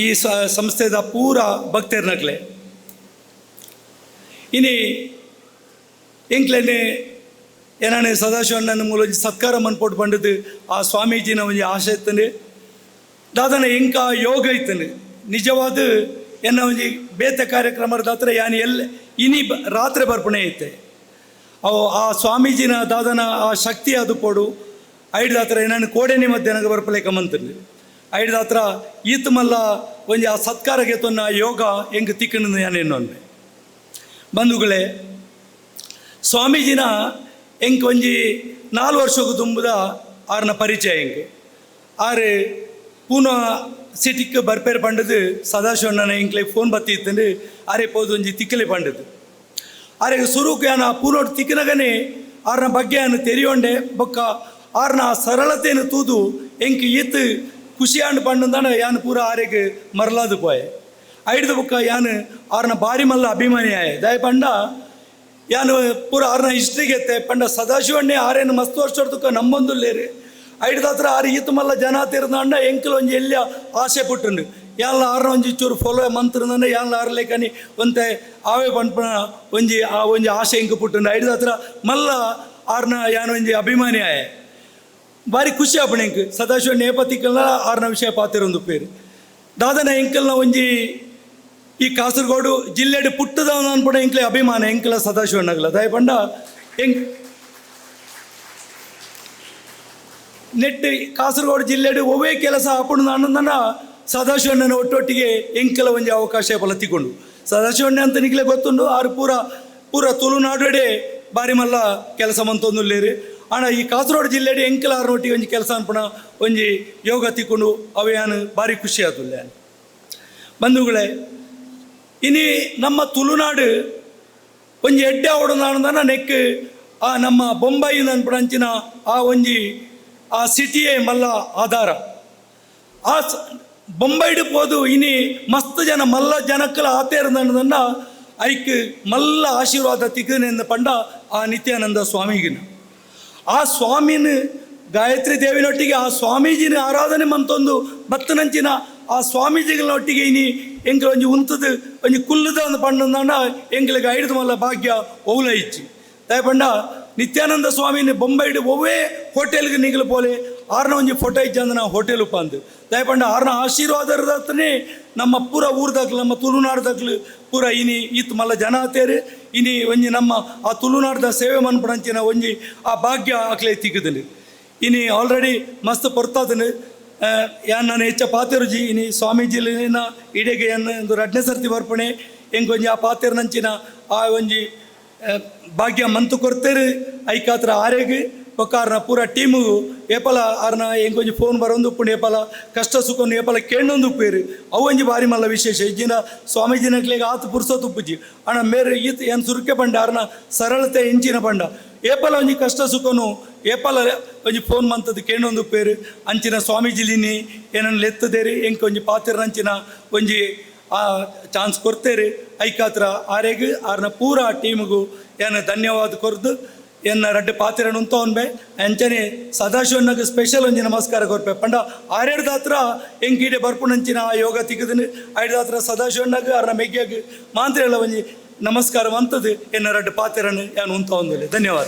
ಈ ಸಂಸ್ಥೆದ ಪೂರ ಭಕ್ತರ್ನಕ್ಲೆ ಇನಿ ಎಂಕ್ಲೆನೆ ಏನಾನೆ ಸದಾಶಿವಣ್ಣನ ಮೂಲ ಸತ್ಕಾರ ಮನ್ಪೋಟ್ಟು ಬಂಡದು ಆ ಸ್ವಾಮೀಜಿನ ಒಂದು ಆಶೆ ಇತ್ತಂದು ದಾದನ ಎಂಕ ಯೋಗ ಇತ್ತಂದು ನಿಜವಾದ ಎನ್ನ ಒಂದು ಬೇತೆ ಕಾರ್ಯಕ್ರಮದ ಹತ್ರ ಯಾನು ಇನಿ ರಾತ್ರಿ ಬರ್ಪಣೆ ಐತೆ ಅವು ಆ ಸ್ವಾಮೀಜಿನ ದಾದನ ಆ ಶಕ್ತಿ ಅದು ಪೋಡು ಐಡ್ದ ಹತ್ರ ಏನಾನು ಕೋಡೆನಿ ಮಧ್ಯಾಹ್ನ ಬರ್ಪಲೇಕ ಮಂತಂದು ಐಡ್ದ ಹತ್ರ ಈತ ಮಲ್ಲ ಒಂದು ಆ ಸತ್ಕಾರಕ್ಕೆ ತೊನ್ನ ಯೋಗ ಹೆಂಗೆ ತಿಕ್ಕಣದು ಯಾನೇನೊಂದು ಬಂಧುಗಳೇ ಸ್ವಾಮೀಜಿನ ಎಂಕ್ ಒಂಜಿ 4 ವರ್ಷಕ್ಕೂ ತುಂಬದ ಆರ್ನ ಪರಿಚಯ ಹೆಂಗೆ ಆರು ಪೂನ ಸಿಟಿಗೆ ಬರ್ಪೇರು ಪಂಡದು ಸದಾಶಿವಣ್ಣನ ಎಂಕ್ಲೆ ಫೋನ್ ಬತ್ತಿ ಇತ್ತಂದು ಆರೇ ಪೋದು ಒಂಜಿ ತಿಕ್ಕಲೆ ಪಂಡದು ಆರೆ ಸುರುಕು ಯಾನ ಪೂನೋಡು ತಿಕ್ಕನಗನೆ ಆರ್ನ ಬಗ್ಗೆ ಅನ್ನು ತೆರಿಯೊಂಡೆ ಬೊಕ್ಕ ಆರ್ನ ಸರಳತೆಯನ್ನು ತೂದು ಎಂಕ್ ಈತ್ ಖುಷಿಯಾಂಡು ಪಂಡಂದಾನ ಯಾನು ಪೂರ ಆರೆಗೆ ಮರಲಾದು ಪೋಯೆ ಐಡ್ದು ಬೊಕ್ಕ ಯಾನು ಆರ್ನ ಬಾರಿ ಮಲ್ಲ ಅಭಿಮಾನಿ ಆಯೆ ದಯ ಪಂಡ ಯಾನು ಪೂರ ಆರ್ನ ಹಿಸ್ಟ್ರಿಗೆ ಎತ್ತೆ ಪಂಡ ಸದಾಶಿವಣ್ಣೆ ಆರೇನು ಮಸ್ತ್ ವರ್ಷದಕ್ಕ ನಂಬೊಂದುಲ್ಲೇರಿ ಐಡ್ದ ಹತ್ರ ಆರು ಈತ ಮಲ್ಲ ಜನ ತಿರ್ದಾಂಡ ಎಂಕಲ್ ಒಂಜಿ ಎಲ್ಲಿ ಆಸೆ ಪುಟ್ಟುಂಡು ಯಾನ್ಲ ಆರ್ನ ಒಂಜಿ ಚೂರು ಫಾಲೋ ಮಂತ್ರದಂಡ ಯಾನ್ಲ ಆರ್ಲೇಕನಿ ಒಂತೆ ಆವೇ ಪಂಪನ ಒಂಜಿ ಆ ಒಂಜಿ ಆಸೆ ಎಂಕ ಪುಟ್ಟುಂಡು ಐಡ್ದ ಹತ್ರ ಮಲ್ಲ ಆರ್ನ ಯಾನು ಒಂಜಿ ಅಭಿಮಾನಿ ಆಯೆ ಬಾರಿ ಖುಷಿ ಆಪಣ ಎಂಕ್ ಸದಾಶಿವಣ್ಣ ನೇಪತಿಕಲ್ನ ಆರ್ನ ವಿಷಯ ಪಾತಿರೊಂದು ಪೇರು ದಾದನ ಎಂಕಲ್ನ ಒಂಜಿ ಈ ಕಾಸರಗೋಡು ಜಿಲ್ಲೆಡು ಪುಟ್ಟದವನು ಅನ್ಪಡ ಎಂಕ್ಲೆ ಅಭಿಮಾನ ಎಂಕಲ ಸದಾಶಿವಣ್ಣಗಲ ದಯ ಪಂಡ ಎಂಕ್ ನೆಟ್ ಕಾಸರಗೋಡು ಜಿಲ್ಲೆಡು ಒವೇ ಕೆಲಸ ಹಾಕೊಂಡು ಅನ್ನೋದನ್ನ ಸದಾಶಿವಣ್ಣನ ಒಟ್ಟೊಟ್ಟಿಗೆ ಎಂಕಲ ಒಂಜಿ ಅವಕಾಶ ಪಲತ್ತಿಕೊಂಡು ಸದಾಶಿವಣ್ಣ ಅಂತ ನಿಕ್ಲೆ ಗೊತ್ತುಂಡು ಆರು ಪೂರ ತುಳುನಾಡುಡೆ ಬಾರಿ ಮಲ್ಲ ಕೆಲಸ ಮಂತೊಂದುಲ್ಲೇರಿ ಆಣ ಈ ಕಾಸರಗೋಡು ಜಿಲ್ಲೆಡು ಎಂಕಲ ಆರ್ನೊಟ್ಟಿಗೆ ಒಂಜಿ ಕೆಲಸ ಅನ್ಪಣ ಒಂಜಿ ಯೋಗ ತಿಕ್ಕೊಂಡು ಅವೇನು ಬಾರಿ ಖುಷಿ ಆತುಲ್ಲೆ ಬಂಧುಗಳೇ ಇನಿ ನಮ್ಮ ತುಳುನಾಡು ಒಂಜಿ ಎಡ್ಡೆ ಆವಡನಾನದನ ನೆಕ್ ಆ ನಮ್ಮ ಬೊಂಬಾಯಿನ ಅನ್ಪಡಂಚಿನ ಆ ಒಂಜಿ ಆ ಸಿಟಿಯೇ ಮಲ್ಲ ಆಧಾರ ಆ ಬೊಂಬೈಡು ಪೋದು ಇನಿ ಮಸ್ತ್ ಜನ ಮಲ್ಲ ಜನಕ್ಕಲ ಆತೇರದನ್ನ ಐಕ್ ಮಲ್ಲ ಆಶೀರ್ವಾದ ತಿಕ್ಕನೆಂದ ಪಂಡ ಆ ನಿತ್ಯಾನಂದ ಸ್ವಾಮಿಗಿನ ಆ ಸ್ವಾಮಿನ ಗಾಯತ್ರಿ ದೇವಿನೊಟ್ಟಿಗೆ ಆ ಸ್ವಾಮೀಜಿನ ಆರಾಧನೆ ಮಂತೊಂದು ಬತ್ತನಂಚಿನ ಆ ಸ್ವಾಮೀಜಿಗಳೊಟ್ಟಿಗೆ ಇನಿ ಎಂಕಲ್ ಒಂಜಿ ಉಂತದು ಒಂಜಿ ಕುಲ್ಲದ ಒಂದು ಪಂಡ ಎಂಕಲಿಗೆ ಐಡ್ದು ಮಲ್ಲ ಭಾಗ್ಯ ಒವುಲ ಇಚ್ಚಿ ದಯ ಪಂಡ ನಿತ್ಯಾನಂದ ಸ್ವಾಮಿನ ಬೊಂಬೈಡು ಒವ್ವೇ ಹೋಟೆಲ್ಗೆ ನಿಗಲು ಪೋಲೆ ಆರ್ನ ಒಂಜಿ ಫೋಟೋ ಇಚ್ಚಂದ ಹೋಟೆಲ್ ಉಪ್ಪಂದು ದಯ ಪಂಡ ಆರ್ನ ಆಶೀರ್ವಾದರದತ್ತನೇ ನಮ್ಮ ಪೂರ ಊರ್ದಾಗ್ಲು ನಮ್ಮ ತುಳುನಾಡ್ದಾಗ್ಲು ಪೂರ ಇನಿ ಈತ್ ಮಲ್ಲ ಜನ ಆತೇರು ಇನಿ ಒಂಜಿ ನಮ್ಮ ಆ ತುಳುನಾಡ್ದ ಸೇವೆ ಮನ್ಪಡಂಚಿನ ಒಂಜಿ ಆ ಭಾಗ್ಯ ಆಕ್ಲೆ ತಿಕ್ಕದನು ಇನಿ ಆಲ್ರೆಡಿ ಮಸ್ತ್ ಪೊರ್ತಾದನು ನಾನು ಹೆಚ್ಚ ಪಾತಿರುಜಿ ಇನಿ ಸ್ವಾಮೀಜಿಲಿನ ಇಡೆಗೆ ಒಂದು 2ನೇ ಸರ್ತಿ ಬರ್ಪಣೆ ಎಂಗೊಂಜಿ ಆ ಪಾತಿರ್ನಂಚಿನ ಆ ಒಂಜಿ ಭಾಗ್ಯ ಮಂತು ಕೊರ್ತೇರು ಐಕಾತ್ರ ಆರೆಗೆ ಒಕ್ಕಾರ್ನ ಪೂರ ಟೀಮು ಏಪಲ ಆರ್ನ ಎಂಗೊಂಜಿ ಫೋನ್ ಬರೋದು ಉಪ್ಪುಂಡು ಏಪಲ ಕಷ್ಟ ಸುಖವನ್ನು ಏಪಲ ಕೇಳೊಂದು ಉಪ್ಪೇರು ಅವೊಂಜಿ ಬಾರಿ ಮಲ್ಲ ವಿಶೇಷ ಇಜ್ಜಿನ ಸ್ವಾಮೀಜಿನಕ್ಲೆಗೆ ಆತು ಪುರ್ಸೋತು ಉಪ್ಪುಜಿ ಅಣ್ಣ ಮೇರೆ ಈತ್ ಏನು ಸುರುಕೆ ಪಂಡ ಆರ್ನ ಸರಳತೆ ಇಂಚಿನ ಪಂಡ ಏಪಲ ಒಂಜಿ ಕಷ್ಟ ಸುಖನು ಏಪಲ ಒಂಜಿ ಫೋನ್ ಮಂತದ್ದು ಕೇಳೊಂದು ಉಪ್ಪೇರು ಅಂಚಿನ ಸ್ವಾಮೀಜಿಲಿನಿ ಏನನ್ನು ಲೆತ್ತದೇರಿ ಎಂಕ ಒಂಜಿ ಪಾತಿರ್ನಂಚಿನ ಒಂಜಿ ಆ ಚಾನ್ಸ್ ಕೊರ್ತೇರಿ ಐಕಾತ್ರ ಆರೆಗೆ ಆರ್ನ ಪೂರ ಟೀಮ್ಗೂ ಏನು ಧನ್ಯವಾದ ಕೊರ್ದು ಎನ್ನ 2 ಪಾತಿರನು ಉಂತವನ್ಬೆ ಅಂಚನೆ ಸದಾಶಿವಣ್ಣಗೆ ಸ್ಪೆಷಲ್ ಒಂಜಿ ನಮಸ್ಕಾರ ಕೊರ್ಪೆ ಪಂಡ ಆರೇಡ್ದ ಹತ್ರ ಎಂಕೀಡೆ ಬರ್ಪುಣಂಚಿನ ಆ ಯೋಗ ತಿಕ್ಕದನು ಐಡ್ದ ಹತ್ರ ಸದಾಶಿವಣ್ಣಗೆ ಅರ್ನ ಮೆಗ್ಗಿಯಾಗ ಮಾಂತ್ರೆಲ್ಲ ಒಂಜಿ ನಮಸ್ಕಾರ ಅಂತದ್ದು ಎನ್ನ 2 ಪಾತಿರನು ಯಾನು ಉಂತವಂದಿಲ್ಲ ಧನ್ಯವಾದ.